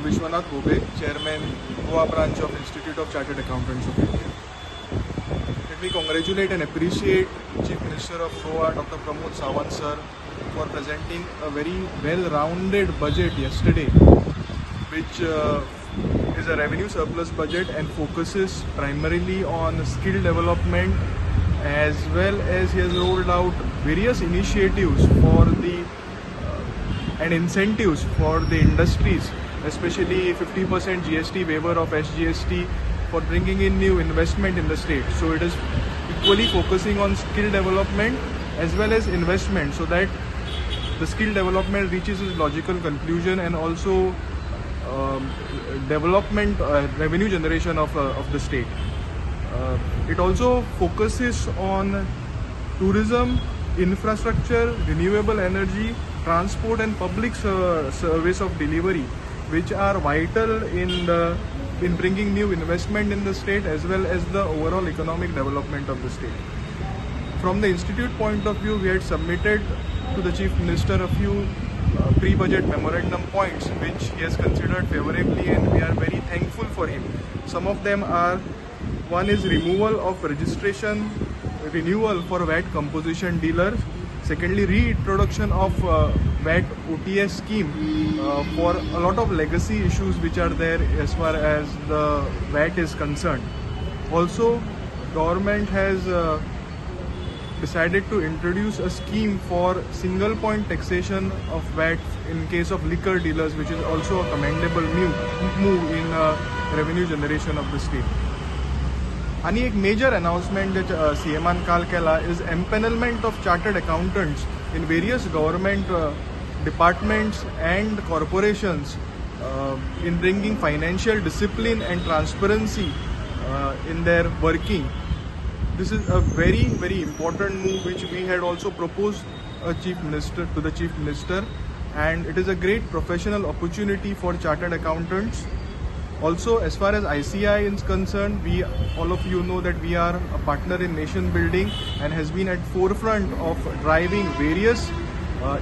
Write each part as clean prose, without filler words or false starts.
Vishwanath Bobe, Chairman, Goa Branch of Institute of Chartered Accountants of India. Let me congratulate and appreciate Chief Minister of Goa, Dr. Pramod Sawant sir, for presenting a very well-rounded budget yesterday, which is a revenue surplus budget and focuses primarily on skill development, as well as he has rolled out various initiatives for the and incentives for the industries, especially 50% GST waiver of SGST for bringing in new investment in the state. So it is equally focusing on skill development as well as investment, so that the skill development reaches its logical conclusion, and also development revenue generation of the state. It also focuses on tourism, infrastructure, renewable energy, transport and public service of delivery, which are vital in bringing new investment in the state as well as the overall economic development of the state. From the institute point of view, we had submitted to the Chief Minister a few pre-budget memorandum points which he has considered favorably, and we are very thankful for him. Some of them are: one is removal of registration renewal for VAT composition dealers. Secondly, reintroduction of VAT OTS scheme for a lot of legacy issues which are there as far as the VAT is concerned. Also, government has decided to introduce a scheme for single point taxation of VAT in case of liquor dealers, which is also a commendable move in revenue generation of the state. आणि एक major announcement जे सीएमान काल केला is empanelment of chartered accountants in various government departments and corporations in bringing financial discipline and transparency in their working. This is a very, very important move which we had also proposed to the Chief Minister, and it is a great professional opportunity for chartered accountants. Also, as far as ICI is concerned, all of you know that we are a partner in nation building and has been at forefront of driving various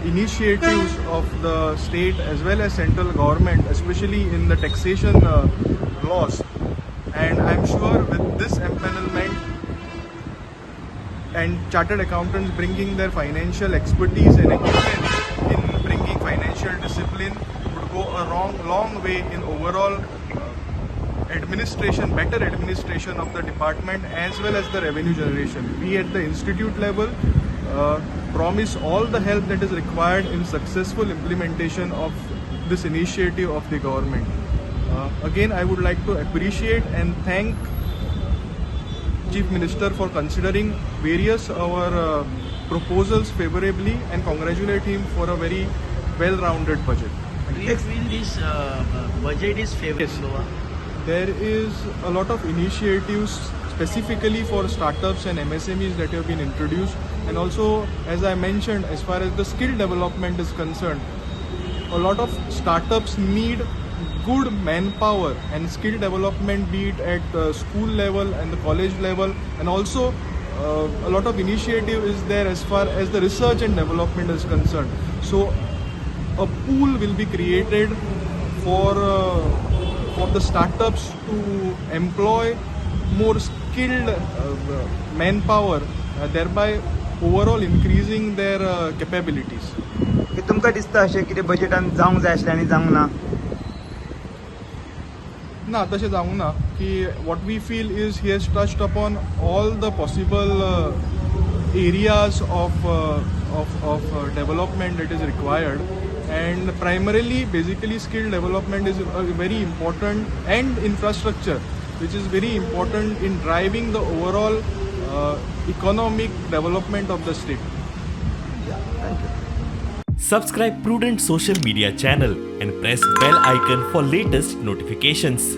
initiatives of the state as well as central government, especially in the taxation laws. And I'm sure with this empanelment and chartered accountants bringing their financial expertise and acumen in bringing financial discipline would go a long way in overall administration, better administration of the department as well as the revenue generation. We at the institute level promise all the help that is required in successful implementation of this initiative of the government. Again, I would like to appreciate and thank Chief Minister for considering various our proposals favorably and congratulate him for a very well-rounded budget. Do you feel this budget is favorable? Yes. There is a lot of initiatives specifically for startups and MSMEs that have been introduced, and also, as I mentioned, as far as the skill development is concerned, a lot of startups need good manpower and skill development, be it at the school level and the college level, and also a lot of initiative is there as far as the research and development is concerned. So a pool will be created for the startups to employ more skilled manpower, thereby overall increasing their capabilities. की तुमकां दिसता अशें कितें बजेटान जावंक जाय आसलें आनी जावंक ना? ना, तशें जावंक ना. की what we feel is he has touched upon all the possible areas of development that is required, and primarily basically skill development is very important, and infrastructure, which is very important in driving the overall economic development of the state. Subscribe Prudent social media channel and press bell icon for latest notifications.